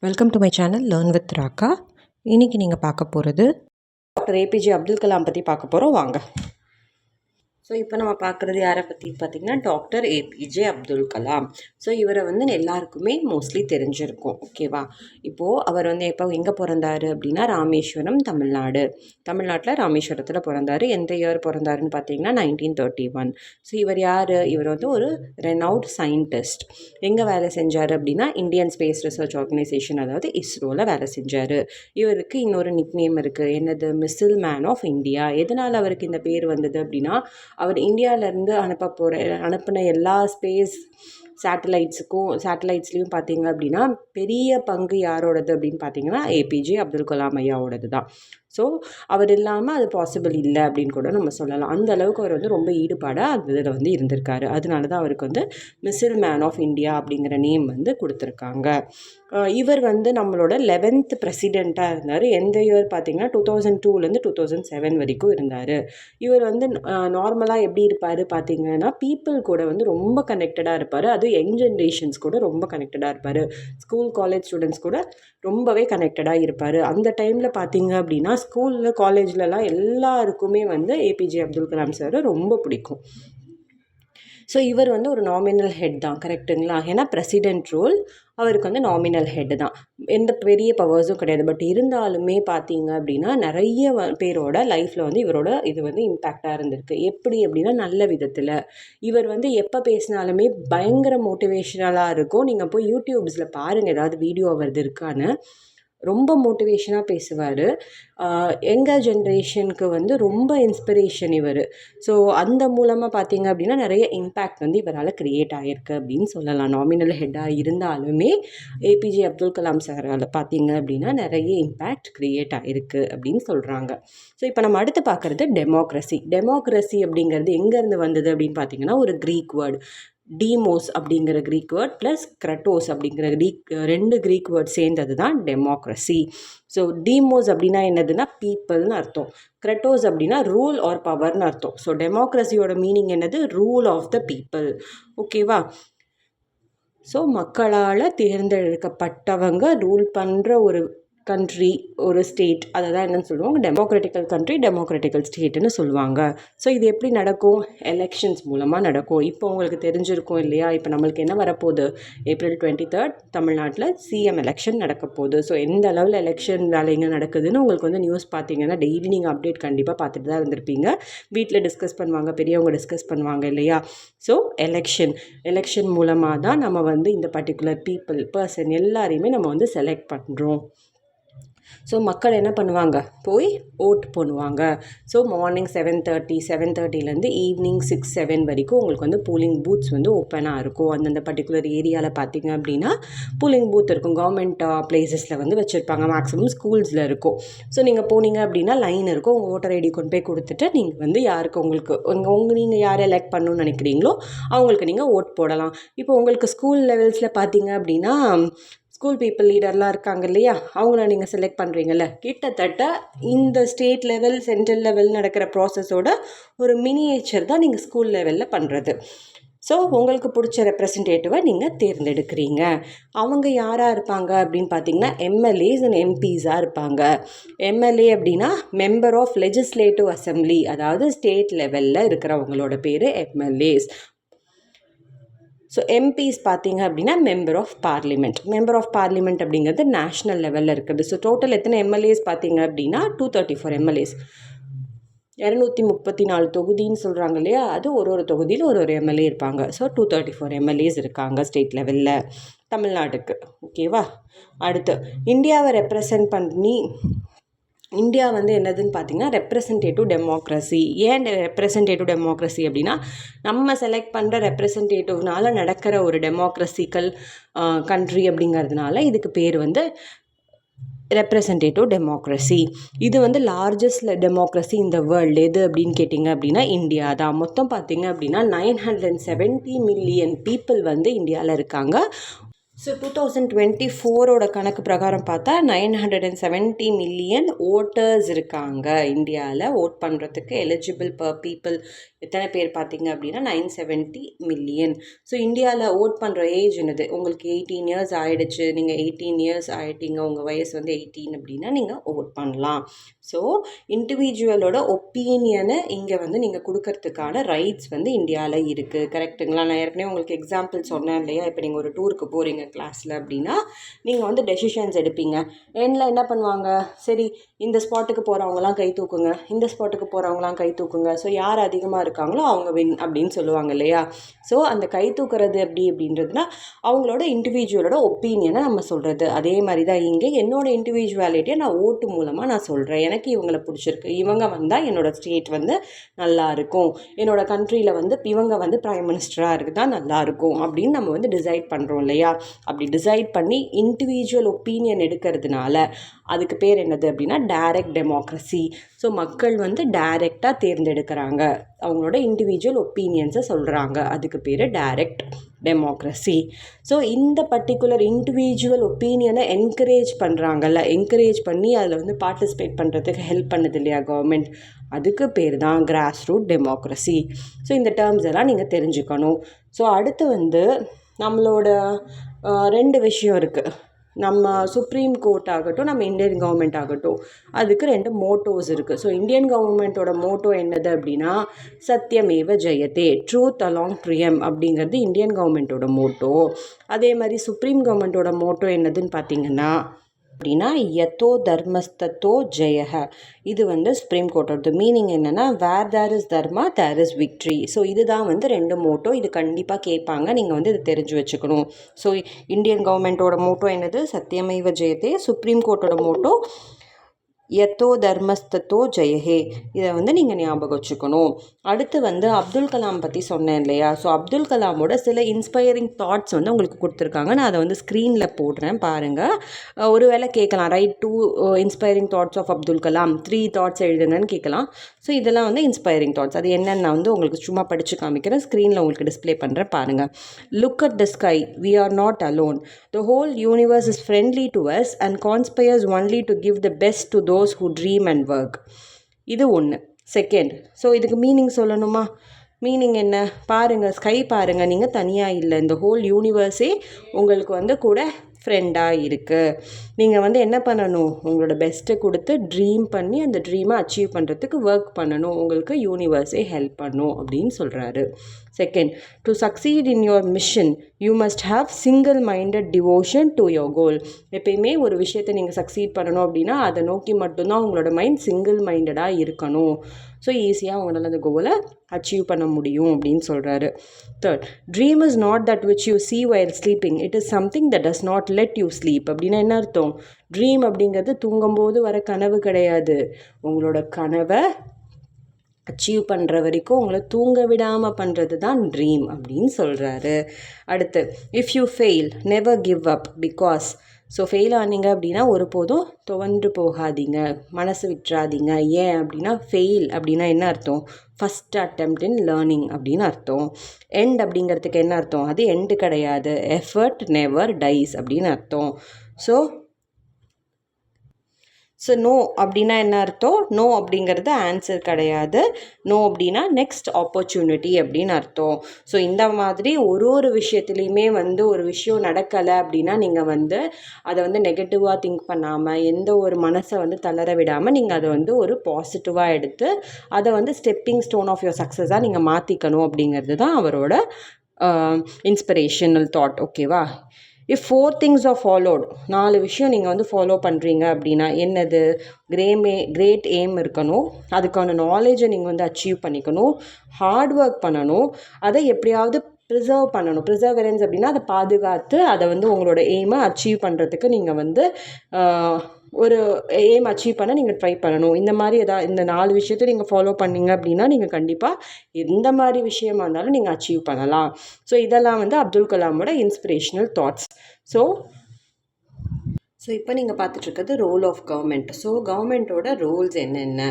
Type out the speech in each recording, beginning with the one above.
Welcome to my channel learn with Raqqa. இன்றைக்கி நீங்கள் பார்க்க போகிறது டாக்டர் ஏபிஜே அப்துல் கலாம் பற்றி பார்க்க போகிறோம். வாங்க. ஸோ இப்போ நம்ம பார்க்குறது யாரை பற்றி பார்த்திங்கன்னா டாக்டர் ஏபிஜே அப்துல் கலாம். ஸோ இவரை எல்லாருக்குமே மோஸ்ட்லி தெரிஞ்சிருக்கும். ஓகேவா? இப்போது அவர் எப்போ எங்கே பிறந்தார் அப்படின்னா ராமேஸ்வரம், தமிழ்நாட்டில் ராமேஸ்வரத்தில் பிறந்தார். எந்த இயர் பிறந்தாருன்னு பார்த்தீங்கன்னா 1931. ஸோ இவர் யார்? இவர் ஒரு ரெனவுட் சயின்டிஸ்ட். எங்கே வேலை செஞ்சார் அப்படின்னா இந்தியன் ஸ்பேஸ் ரிசர்ச் ஆர்கனைசேஷன், அதாவது இஸ்ரோவில் வேலை செஞ்சார். இவருக்கு இன்னொரு நிக்நேம் இருக்குது. என்னது? மிஸ்ஸில் மேன் ஆஃப் இந்தியா. எதனால் அவருக்கு இந்த பேர் வந்தது அப்படின்னா அவர் இந்தியாவிலேருந்து அனுப்பின எல்லா ஸ்பேஸ் சேட்டலைட்ஸ்லேயும் பார்த்தீங்க அப்படின்னா பெரிய பங்கு யாரோடது அப்படின்னு பார்த்தீங்கன்னா ஏபிஜே அப்துல் கலாம் ஐயாவோடது தான். ஸோ அவர் இல்லாமல் அது பாசிபிள் இல்லை அப்படின்னு கூட நம்ம சொல்லலாம். அந்த அளவுக்கு அவர் ரொம்ப ஈடுபாடாக அந்த இதில் இருந்திருக்காரு. அதனால தான் அவருக்கு மிஸ்ஸில் மேன் ஆஃப் இந்தியா அப்படிங்கிற நேம் கொடுத்துருக்காங்க. இவர் நம்மளோட 11th பிரசிடெண்ட்டாக இருந்தார். எந்த இயர் பார்த்தீங்கன்னா 2002லேருந்து 2007 வரைக்கும் இருந்தார். இவர் நார்மலாக எப்படி இருப்பார் பார்த்தீங்கன்னா பீப்புள் கூட ரொம்ப கனெக்டடாக இருப்பார். அதுவும் யங் ஜென்ரேஷன்ஸ் கூட ரொம்ப கனெக்டடாக இருப்பார். ஸ்கூல் காலேஜ் ஸ்டூடெண்ட்ஸ் கூட ரொம்பவே கனெக்டடாக இருப்பார். அந்த டைமில் பார்த்தீங்க அப்படின்னா ஸ்கூலில் காலேஜ்லலாம் எல்லாருக்குமே ஏபிஜே அப்துல் கலாம் சார் ரொம்ப பிடிக்கும். ஸோ இவர் ஒரு நாமினல் ஹெட் தான், கரெக்டுங்களா? ஏன்னா பிரசிடென்ட் ரோல், அவருக்கு நாமினல் ஹெட் தான், எந்த பெரிய பவர்ஸும் கிடையாது. பட் இருந்தாலுமே பார்த்தீங்க அப்படின்னா நிறைய பேரோட லைஃப்பில் இவரோட இது இம்பேக்டாக இருந்திருக்கு. எப்படி அப்படின்னா நல்ல விதத்தில். இவர் எப்போ பேசினாலுமே பயங்கர மோட்டிவேஷ்னலாக இருக்கும். நீங்கள் போய் யூடியூப்ஸில் பாருங்கள், ஏதாவது வீடியோ அவரது இருக்கான்னு. ரொம்ப மோட்டிவேஷனாக பேசுவார். யங்கர் ஜென்ரேஷனுக்கு ரொம்ப இன்ஸ்பிரேஷன் இவர். ஸோ அந்த மூலமாக பார்த்தீங்க அப்படின்னா நிறைய இம்பேக்ட் இவரால் க்ரியேட் ஆகிருக்கு அப்படின்னு சொல்லலாம். நாமினல் ஹெட்டாக இருந்தாலுமே ஏபிஜே அப்துல் கலாம் சாரால் பார்த்தீங்க அப்படின்னா நிறைய இம்பேக்ட் க்ரியேட் ஆகிருக்கு அப்படின்னு சொல்கிறாங்க. ஸோ இப்போ நம்ம அடுத்து பார்க்குறது டெமோக்ரஸி அப்படிங்கிறது எங்கேருந்து வந்தது அப்படின்னு பார்த்தீங்கன்னா ஒரு க்ரீக் வேர்டு. டீமோஸ் அப்படிங்கிற க்ரீக் வேர்ட் ப்ளஸ் க்ரட்டோஸ் அப்படிங்கிற ரெண்டு க்ரீக் வேர்ட் சேர்ந்தது தான் டெமோக்ரஸி. ஸோ டீமோஸ் அப்படின்னா என்னதுன்னா பீப்புள்னு அர்த்தம். க்ரட்டோஸ் அப்படின்னா ரூல் ஆர் பவர்னு அர்த்தம். ஸோ டெமோக்ரஸியோட மீனிங் என்னது? Rule of the people. ஓகேவா? ஸோ மக்களால் தேர்ந்தெடுக்கப்பட்டவங்க ரூல் பண்ணுற ஒரு கண்ட்ரி, ஒரு ஸ்டேட், அதை தான் என்னென்னு சொல்லுவாங்க? டெமோக்ராட்டிக்கல் கண்ட்ரி, டெமோக்ராட்டிக்கல் ஸ்டேட்டுன்னு சொல்லுவாங்க. ஸோ இது எப்படி நடக்கும்? எலெக்ஷன்ஸ் மூலமாக நடக்கும். இப்போ உங்களுக்கு தெரிஞ்சிருக்கும் இல்லையா? இப்போ நம்மளுக்கு என்ன வரப்போகுது? April 23 தமிழ்நாட்டில் சிஎம் எலெக்ஷன் நடக்க போகுது. ஸோ எந்த அளவில் எலெக்ஷன் வேலைங்க நடக்குதுன்னு உங்களுக்கு நியூஸ் பார்த்தீங்கன்னா டெய்லி நீங்கள் அப்டேட் கண்டிப்பாக பார்த்துட்டு தான் இருந்திருப்பீங்க. வீட்டில் டிஸ்கஸ் பண்ணுவாங்க, பெரியவங்க டிஸ்கஸ் பண்ணுவாங்க இல்லையா? ஸோ எலெக்ஷன் மூலமாக தான் நம்ம இந்த பர்டிகுலர் பர்சன் எல்லாரையுமே நம்ம செலக்ட் பண்ணுறோம். ஸோ மக்கள் என்ன பண்ணுவாங்க? போய் ஓட் பண்ணுவாங்க. ஸோ மார்னிங் 7:30 ஈவினிங் 6-7 வரைக்கும் உங்களுக்கு போலிங் பூத்ஸ் ஓப்பனாக இருக்கும். அந்தந்த பர்டிகுலர் ஏரியாவில் பார்த்தீங்க அப்படின்னா போலிங் பூத் இருக்கும். கவர்மெண்ட் பிளேசஸில் வச்சுருப்பாங்க. மேக்ஸிமம் ஸ்கூல்ஸில் இருக்கும். ஸோ நீங்கள் போனீங்க அப்படின்னா லைன் இருக்கும். உங்கள் ஓட்டர் ஐடி கொண்டு போய் கொடுத்துட்டு நீங்கள் யாருக்கு நீங்கள் யாரை எலெக்ட் பண்ணணும்னு நினைக்கிறீங்களோ அவங்களுக்கு நீங்கள் ஓட் போடலாம். இப்போ உங்களுக்கு ஸ்கூல் லெவல்ஸில் பார்த்தீங்க அப்படின்னா ஸ்கூல் பீப்புள் லீடர்லாம் இருக்காங்க இல்லையா? அவங்கள நீங்கள் செலக்ட் பண்ணுறீங்கல்ல. கிட்டத்தட்ட இந்த ஸ்டேட் லெவல், சென்ட்ரல் லெவல் நடக்கிற ப்ராசஸோட ஒரு மினியேச்சர் தான் நீங்கள் ஸ்கூல் லெவலில் பண்ணுறது. ஸோ உங்களுக்கு பிடிச்ச ரெப்ரசன்டேட்டிவை நீங்கள் தேர்ந்தெடுக்கிறீங்க. அவங்க யாராக இருப்பாங்க அப்படின்னு பார்த்தீங்கன்னா எம்எல்ஏஸ் அண்ட் எம்பிஸாக இருப்பாங்க. எம்எல்ஏ அப்படின்னா மெம்பர் ஆஃப் லெஜிஸ்லேட்டிவ் அசம்பிளி, அதாவது ஸ்டேட் லெவலில் இருக்கிறவங்களோட பேர் எம்எல்ஏஸ். ஸோ எம்பிஸ் பார்த்தீங்க அப்படின்னா மெம்பர் ஆஃப் பார்லிமெண்ட் அப்படிங்கிறது நேஷ்னல் லெவலில் இருக்குது. ஸோ டோட்டல் எத்தனை எம்எல்ஏஸ் பார்த்தீங்க அப்படின்னா 234 எம்எல்ஏஸ். 234 தொகுதின்னு சொல்கிறாங்க இல்லையா? அது ஒரு தொகுதியில் ஒரு எம்எல்ஏ இருப்பாங்க. ஸோ 234 எம்எல்ஏஸ் இருக்காங்க ஸ்டேட் லெவலில் தமிழ்நாட்டுக்கு. ஓகேவா? அடுத்து இந்தியாவை ரெப்ரசன்ட் பண்ணி இந்தியா என்னதுன்னு பார்த்தீங்கன்னா ரெப்ரசன்டேட்டிவ் டெமோக்ரஸி. ஏன் ரெப்ரசன்டேட்டிவ் டெமோக்ரஸி அப்படின்னா நம்ம செலக்ட் பண்ணுற ரெப்ரசன்டேட்டிவ்னால நடக்கிற ஒரு டெமோக்ரஸிக்கல் கண்ட்ரி அப்படிங்கிறதுனால இதுக்கு பேர் ரெப்ரசன்டேட்டிவ் டெமோக்ரஸி. இது லார்ஜஸ்ட் டெமோக்ரஸி இந்த வேர்ல்டு எது அப்படின்னு கேட்டிங்க அப்படின்னா இந்தியா தான். மொத்தம் பார்த்தீங்க அப்படின்னா 970 மில்லியன் பீப்புள் இந்தியாவில் இருக்காங்க. ஸோ 2024 கணக்கு பிரகாரம் பார்த்தா 970 மில்லியன் ஓட்டர்ஸ் இருக்காங்க இந்தியாவில். ஓட் பண்ணுறதுக்கு எலிஜிபிள் பீப்புள் எத்தனை பேர் பார்த்தீங்க அப்படின்னா 970 மில்லியன். ஸோ இந்தியாவில் ஓட் பண்ணுற ஏஜ் என்னது, உங்களுக்கு 18 இயர்ஸ் ஆகிடுச்சு, நீங்கள் 18 இயர்ஸ் ஆகிட்டீங்க, உங்கள் வயசு வந்து 18 அப்படின்னா நீங்கள் ஓட் பண்ணலாம். ஸோ இண்டிவிஜுவலோட ஒப்பீனியனை இங்கே வந்து நீங்கள் கொடுக்கறதுக்கான ரைட்ஸ் வந்து இந்தியாவில் இருக்குது. கரெக்டுங்களா? நான் ஏற்கனவே உங்களுக்கு எக்ஸாம்பிள் சொன்னேன் இல்லையா? இப்போ நீங்கள் ஒரு டூருக்கு போகிறீங்க கிளாஸில் அப்படின்னா நீங்கள் வந்து டெசிஷன்ஸ் எடுப்பீங்க. என்ன பண்ணுவாங்க, சரி இந்த ஸ்பாட்டுக்கு போகிறவங்களாம் கை தூக்குங்க, இந்த ஸ்பாட்டுக்கு போகிறவங்களாம் கை தூக்குங்க, ஸோ யார் அதிகமாக இருக்காங்களோ அவங்க வின் அப்படின்னு சொல்லுவாங்க இல்லையா? ஸோ அந்த கை தூக்குறது அப்படின்றதுனா அவங்களோட இண்டிவிஜுவலோட ஒப்பீனியனை நம்ம சொல்கிறது. அதே மாதிரி தான் இங்கே என்னோடய இண்டிவிஜுவாலிட்டியை நான் ஓட்டு மூலமாக நான் சொல்கிறேன். எனக்கு இவங்களை பிடிச்சிருக்கு, இவங்க வந்தால் என்னோடய ஸ்டேட் வந்து நல்லாயிருக்கும், என்னோடய கண்ட்ரியில் வந்து இவங்க வந்து ப்ரைம் மினிஸ்டராக இருக்குதான் நல்லாயிருக்கும் அப்படின்னு நம்ம வந்து டிசைட் பண்ணுறோம் இல்லையா? அப்படி டிசைட் பண்ணி இண்டிவிஜுவல் ஒப்பீனியன் எடுக்கிறதுனால அதுக்கு பேர் என்னது அப்படின்னா டைரக்ட் டெமோக்ரஸி. ஸோ மக்கள் வந்து டைரெக்டாக தேர்ந்தெடுக்கிறாங்க, அவங்களோட இண்டிவிஜுவல் ஒப்பீனியன்ஸை சொல்கிறாங்க, அதுக்கு பேர் டைரக்ட் டெமோக்ரஸி. ஸோ இந்த பர்டிகுலர் இண்டிவிஜுவல் ஒப்பீனியனை என்கரேஜ் பண்ணுறாங்கல்ல, என்கரேஜ் பண்ணி அதில் வந்து பார்ட்டிசிபேட் பண்ணுறதுக்கு ஹெல்ப் பண்ணுது இல்லையா கவர்மெண்ட், அதுக்கு பேர் தான் கிராஸ் ரூட் டெமோக்ரஸி. ஸோ இந்த டேர்ம்ஸ் எல்லாம் நீங்கள் தெரிஞ்சுக்கணும். ஸோ அடுத்து வந்து நம்மளோட 2 விஷயம் இருக்குது. நம்ம சுப்ரீம் கோர்ட் ஆகட்டும், நம்ம இந்தியன் கவர்மெண்ட் ஆகட்டும், அதுக்கு 2 மோட்டோஸ் இருக்குது. ஸோ இந்தியன் கவர்மெண்ட்டோட மோட்டோ என்னது அப்படின்னா சத்தியமேவ ஜெயதே, ட்ரூத் அலாங் ட்ரியம் அப்படிங்கிறது இந்தியன் கவர்மெண்ட்டோட மோட்டோ. அதே மாதிரி சுப்ரீம் கவர்மெண்ட்டோட மோட்டோ என்னதுன்னு பார்த்தீங்கன்னா அப்படின்னா யத்தோ தர்மஸ்தத்தோ ஜெயஹ. இது வந்து சுப்ரீம் கோர்ட்டோட மீனிங் என்னென்னா where there is dharma there is victory. So இதுதான் வந்து 2 மோட்டோ. இது கண்டிப்பாக கேட்பாங்க, நீங்கள் வந்து இது தெரிஞ்சு வச்சுக்கணும். ஸோ இந்தியன் கவர்மெண்ட்டோட மோட்டோ என்னது சத்தியமேவ ஜெயதே, சுப்ரீம் கோர்ட்டோட மோட்டோ யத்தோ தர்மஸ்தத்தோ ஜெயஹே. இதை வந்து நீங்கள் ஞாபகம் வச்சுக்கணும். அடுத்து வந்து அப்துல் கலாம் பற்றி சொன்னேன் இல்லையா? ஸோ அப்துல் கலாமோட சில இன்ஸ்பைரிங் தாட்ஸ் வந்து உங்களுக்கு கொடுத்துருக்காங்க. நான் அதை வந்து ஸ்க்ரீனில் போடுறேன் பாருங்கள். ஒருவேளை கேட்கலாம், write 2 inspiring thoughts of Abdul Kalam, 3 thoughts எழுதுங்கன்னு கேட்கலாம். ஸோ இதெல்லாம் வந்து இன்ஸ்பைரிங் தாட்ஸ். அது என்னென்னு நான் வந்து உங்களுக்கு சும்மா படித்து காமிக்கிறேன், ஸ்க்ரீனில் உங்களுக்கு டிஸ்பிளே பண்ணுறேன் பாருங்கள். Look at the sky, we are not alone, the whole universe is friendly to us and conspires only to give the best to those who dream and work. இது ஒன்று. செகண்ட், ஸோ இதுக்கு meaning சொல்லணுமா? Meaning என்ன பாருங்கள், sky பாருங்கள், நீங்கள் தனியாக இல்லை, இந்த ஹோல் யூனிவர்ஸே உங்களுக்கு வந்து கூட ஃப்ரெண்டாக இருக்குது. நீங்கள் வந்து என்ன பண்ணணும், உங்களோட பெஸ்ட்டை கொடுத்து ட்ரீம் பண்ணி அந்த ட்ரீமை அச்சீவ் பண்ணுறதுக்கு ஒர்க் பண்ணணும், உங்களுக்கு யூனிவர்ஸே ஹெல்ப் பண்ணும் அப்படின்னு சொல்கிறாரு. Second, to succeed in your mission you must have single minded devotion to your கோல். எப்பயுமே ஒரு விஷயத்தை நீங்கள் சக்சீட் பண்ணணும் அப்படின்னா அதை நோக்கி மட்டும்தான் உங்களோட மைண்ட் சிங்கிள் மைண்டடாக இருக்கணும். ஸோ ஈஸியாக உங்களால் அந்த கோலை அச்சீவ் பண்ண முடியும் அப்படின்னு சொல்கிறாரு. Third, dream is not that which you see while sleeping, it is something that does not let you sleep. அப்படின்னா என்ன அர்த்தம்? ட்ரீம் அப்படிங்கிறது தூங்கும்போது வர கனவு கிடையாது, உங்களோட கனவை அச்சீவ் பண்ணுற வரைக்கும் உங்களை தூங்க விடாமல் பண்ணுறது தான் ட்ரீம் அப்படின்னு சொல்கிறாரு. அடுத்து, if you fail never give up because. So fail ஆனீங்க அப்படின்னா ஒருபோதும் துவண்டு போகாதீங்க, மனசு விட்டுறாதீங்க. ஏன் அப்படின்னா ஃபெயில் அப்படின்னா என்ன அர்த்தம்? ஃபஸ்ட் அட்டெம்ப்ட் இன் லேர்னிங் அப்படின்னு அர்த்தம். எண்ட் அப்படிங்கிறதுக்கு என்ன அர்த்தம்? அது எண்டு கிடையாது, எஃபர்ட் நெவர் டைஸ் அப்படின்னு அர்த்தம். ஸோ நோ அப்படின்னா என்ன அர்த்தம்? நோ அப்படிங்கிறது ஆன்சர் கிடையாது, நோ அப்படின்னா நெக்ஸ்ட் ஆப்பர்ச்சுனிட்டி அப்படின்னு அர்த்தம். ஸோ இந்த மாதிரி ஒரு விஷயத்துலையுமே வந்து ஒரு விஷயம் நடக்கலை அப்படின்னா நீங்கள் வந்து அதை வந்து நெகட்டிவாக திங்க் பண்ணாமல், எந்த ஒரு மனசை வந்து தளர விடாமல் நீங்கள் அதை வந்து ஒரு பாசிட்டிவாக எடுத்து அதை வந்து ஸ்டெப்பிங் ஸ்டோன் ஆஃப் யுவர் சக்ஸஸாக நீங்கள் மாற்றிக்கணும் அப்படிங்கிறது தான் அவரோட இன்ஸ்பிரேஷனல் தாட். ஓகேவா? இஃப் 4 things are followed, 4 விஷயம் நீங்கள் வந்து ஃபாலோ பண்ணுறீங்க அப்படின்னா என்னது? கிரேட் எய்ம் இருக்கணும், அதுக்கான நாலேஜை நீங்கள் வந்து அச்சீவ் பண்ணிக்கணும், ஹார்ட் ஒர்க் பண்ணணும், அதை எப்படியாவது ப்ரிசர்வ் பண்ணணும். ப்ரிசர்வரன்ஸ் அப்படின்னா அதை பாதுகாத்து அதை வந்து உங்களோட எய்மை அச்சீவ் பண்ணுறதுக்கு நீங்கள் வந்து ஒரு எய்ம் அச்சீவ் பண்ண நீங்கள் ட்ரை பண்ணணும். இந்த மாதிரி இந்த 4 விஷயத்தை நீங்கள் ஃபாலோ பண்ணிங்க அப்படின்னா நீங்கள் கண்டிப்பாக எந்த மாதிரி விஷயமா இருந்தாலும் நீங்கள் அச்சீவ் பண்ணலாம். ஸோ இதெல்லாம் வந்து அப்துல் கலாமோட இன்ஸ்பிரேஷனல் தாட்ஸ். ஸோ ஸோ இப்போ நீங்கள் பார்த்துட்ருக்கிறது ரோல் ஆஃப் கவர்மெண்ட். ஸோ கவர்மெண்ட்டோட ரோல்ஸ் என்னென்ன?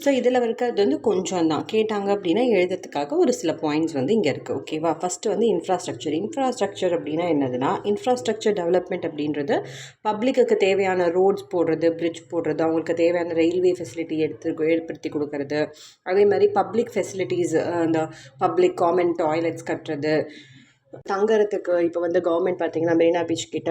ஸோ இதில் இருக்கிறது வந்து கொஞ்சம் தான் கேட்டாங்க அப்படின்னா எழுதுறதுக்காக ஒரு சில பாயிண்ட்ஸ் வந்து இங்கே இருக்குது. ஓகேவா? ஃபஸ்ட்டு வந்து இன்ஃப்ராஸ்ட்ரக்சர் அப்படின்னா என்னதுன்னா, இன்ஃப்ராஸ்ட்ரக்சர் டெவலப்மெண்ட் அப்படின்றது பப்ளிக்கு தேவையான ரோட்ஸ் போடுறது, பிரிட்ஜ் போடுறது, அவங்களுக்கு தேவையான ரயில்வே ஃபெசிலிட்டி ஏற்படுத்தி கொடுக்கறது, அதே மாதிரி பப்ளிக் ஃபெசிலிட்டிஸ், அந்த பப்ளிக் காமன் டாய்லெட்ஸ் கட்டுறது, தங்குறதுக்கு இப்போ வந்து கவர்மெண்ட் பார்த்திங்கன்னா மெரினா பீச் கிட்ட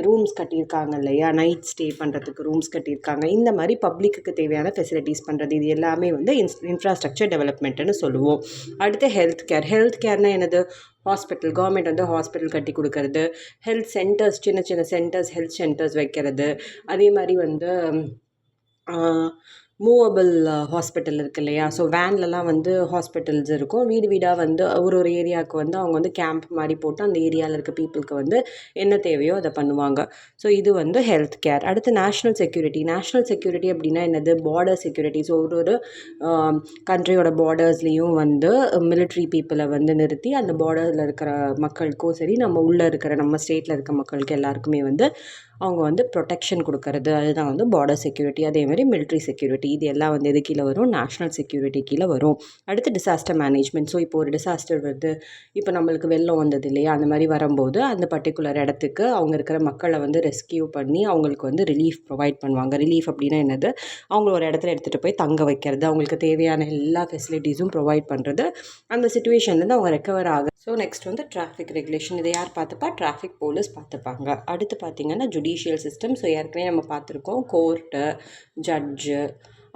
ரூம்ஸ் கட்டியிருக்காங்க இல்லையா, நைட் ஸ்டே பண்ணுறதுக்கு ரூம்ஸ் கட்டியிருக்காங்க. இந்த மாதிரி பப்ளிக்கு தேவையான ஃபெசிலிட்டிஸ் பண்ணுறது, இது எல்லாமே வந்து இன்ஃப்ராஸ்ட்ரக்சர் டெவலப்மெண்ட்டுன்னு சொல்லுவோம். அடுத்து ஹெல்த் கேர்னால் என்னது? ஹாஸ்பிட்டல். கவர்மெண்ட் வந்து ஹாஸ்பிட்டல் கட்டி கொடுக்கறது, ஹெல்த் சென்டர்ஸ், சின்ன சின்ன சென்டர்ஸ், ஹெல்த் சென்டர்ஸ் வைக்கிறது, அதே மாதிரி வந்து மூவபிள் ஹாஸ்பிட்டல் இருக்குது இல்லையா, ஸோ வேன்லலாம் வந்து ஹாஸ்பிட்டல்ஸ் இருக்கும். வீடு வீடாக வந்து ஒரு ஏரியாவுக்கு வந்து அவங்க வந்து கேம்ப் மாதிரி போட்டு அந்த ஏரியாவில் இருக்க பீப்புளுக்கு வந்து என்ன தேவையோ அதை பண்ணுவாங்க. ஸோ இது வந்து ஹெல்த் கேர். அடுத்து நேஷ்னல் செக்யூரிட்டி அப்படின்னா என்னது? Border security. ஸோ ஒரு கண்ட்ரியோட பார்டர்ஸ்லேயும் வந்து மிலிட்ரி பீப்புளை வந்து நிறுத்தி அந்த பார்டரில் இருக்கிற மக்களுக்கும் சரி, நம்ம உள்ளே இருக்கிற நம்ம ஸ்டேட்டில் இருக்க மக்களுக்கு எல்லாருக்குமே வந்து அவங்க வந்து ப்ரொடெக்ஷன் கொடுக்கறது, அதுதான் வந்து பார்டர் செக்யூரிட்டி. அதேமாதிரி மிலிட்ரி செக்யூரிட்டி, இது எல்லாம் வந்து எது கீழே வரும்? நேஷ்னல் செக்யூரிட்டி கீழே வரும். அடுத்து டிசாஸ்டர் மேனேஜ்மெண்ட். ஸோ இப்போ ஒரு டிசாஸ்டர் வருது, இப்போ நம்மளுக்கு வெள்ளம் வந்தது இல்லையா, அந்த மாதிரி வரும்போது அந்த பர்டிகுலர் இடத்துக்கு அவங்க இருக்கிற மக்களை வந்து ரெஸ்கியூ பண்ணி அவங்களுக்கு வந்து ரிலீஃப் ப்ரொவைட் பண்ணுவாங்க. ரிலீஃப் அப்படின்னா என்னது? அவங்கள ஒரு இடத்துல எடுத்துகிட்டு போய் தங்க வைக்கிறது, அவங்களுக்கு தேவையான எல்லா ஃபெசிலிட்டிஸும் ப்ரொவைட் பண்ணுறது, அந்த சுச்சுவேஷன்லேருந்து அவங்க ரெக்கவர் ஆக. ஸோ நெக்ஸ்ட் வந்து டிராஃபிக் ரெகுலேஷன். இதை யார் பார்த்துப்பா? டிராஃபிக் போலீஸ் பார்த்துப்பாங்க. அடுத்து பார்த்திங்கன்னா ஜுடிஷியல் சிஸ்டம். ஸோ ஏற்கனவே நம்ம பார்த்துருக்கோம், கோர்ட்டு, ஜட்ஜு,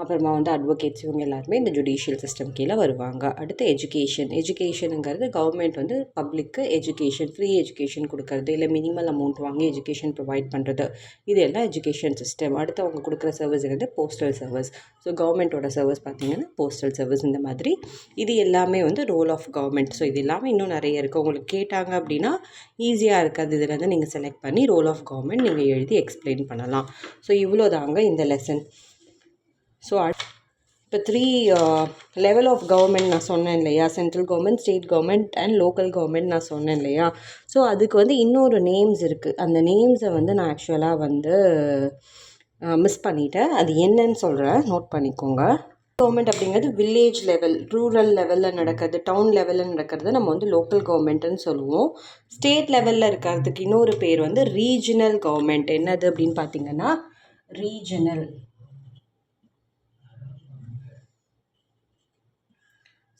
அப்புறமா வந்து அட்வொகேட்ஸ், இவங்க எல்லாருமே இந்த ஜுடிஷியல் சிஸ்டம் கீழே வருவாங்க. அடுத்து எஜுகேஷனுங்கிறது கவர்மெண்ட் வந்து பப்ளிக்கு எஜுகேஷன், ஃப்ரீ எஜுகேஷன் கொடுக்கறது, இல்லை மினிமல் அமௌண்ட் வாங்கி எஜுகேஷன் ப்ரொவைட் பண்ணுறது, இது எல்லாம் எஜுகேஷன் சிஸ்டம். அடுத்து அவங்க கொடுக்குற சர்வீஸ் வந்து போஸ்டல் சர்வீஸ். ஸோ கவர்மெண்ட்டோட சர்வீஸ் பார்த்திங்கன்னா போஸ்டல் சர்வீஸ். இந்த மாதிரி இது எல்லாமே வந்து ரோல் ஆஃப் கவர்மெண்ட். ஸோ இது எல்லாமே இன்னும் நிறைய இருக்குது. உங்களுக்கு கேட்டாங்க அப்படின்னா ஈஸியாக இருக்காது, இதில் வந்து நீங்கள் செலக்ட் பண்ணி ரோல் ஆஃப் கவர்மெண்ட் நீங்கள் எழுதி எக்ஸ்பிளைன் பண்ணலாம். ஸோ இவ்வளோ தாங்க இந்த லெசன். ஸோ இப்போ 3 லெவல் ஆஃப் கவர்மெண்ட் நான் சொன்னேன் இல்லையா, central government, state government and local government நான் சொன்னேன் இல்லையா. ஸோ அதுக்கு வந்து இன்னொரு நேம்ஸ் இருக்குது. அந்த நேம்ஸை வந்து நான் ஆக்சுவலாக வந்து மிஸ் பண்ணிட்டேன். அது என்னன்னு சொல்கிறேன், நோட் பண்ணிக்கோங்க. கவர்மெண்ட் அப்படிங்கிறது வில்லேஜ் லெவல், ரூரல் லெவலில் நடக்கிறது, டவுன் லெவலில் நடக்கிறது நம்ம வந்து லோக்கல் கவர்மெண்ட்டுன்னு சொல்லுவோம். ஸ்டேட் லெவலில் இருக்கிறதுக்கு இன்னொரு பேர் வந்து ரீஜனல் கவர்மெண்ட். என்னது அப்படின்னு பார்த்தீங்கன்னா ரீஜனல்.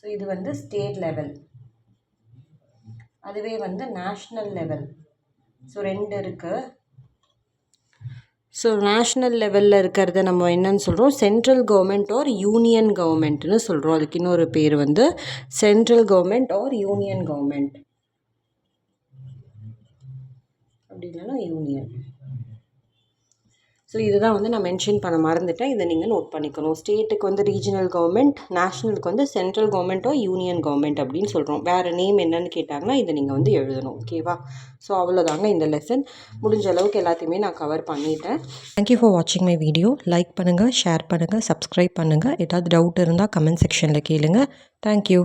ஸோ இது வந்து ஸ்டேட் லெவல், அதுவே வந்து நேஷ்னல் லெவல். ஸோ 2 இருக்குது. ஸோ நேஷ்னல் லெவலில் இருக்கிறத நம்ம என்னன்னு சொல்கிறோம்? சென்ட்ரல் கவர்மெண்ட் ஆர் யூனியன் கவர்மெண்ட்னு சொல்கிறோம். அதுக்கு இன்னொரு பேர் வந்து central government or union government, அப்படி இல்லைன்னா யூனியன். ஸோ இதுதான் வந்து நான் மென்ஷன் பண்ண மறந்துட்டேன், இதை நீங்கள் நோட் பண்ணிக்கணும். ஸ்டேட்டுக்கு வந்து ரீஜனல் கவர்மெண்ட், நேஷ்னலுக்கு வந்து சென்ட்ரல் கவர்மெண்ட்டோ யூனியன் கவர்மெண்ட் அப்படின்னு சொல்கிறோம். வேறு நேம் என்னன்னு கேட்டாங்கன்னா இதை நீங்கள் வந்து எழுதணும். ஓகேவா? ஸோ அவ்வளோதாங்க இந்த லெசன். முடிஞ்ச அளவுக்கு எல்லாத்தையுமே நான் கவர் பண்ணிட்டேன். தேங்க்யூ ஃபார் வாட்சிங் மை வீடியோ. லைக் பண்ணுங்கள், ஷேர் பண்ணுங்கள், சப்ஸ்கிரைப் பண்ணுங்கள். ஏதாவது டவுட் இருந்தால் கமெண்ட் செக்ஷனில் கேளுங்க. தேங்க்யூ.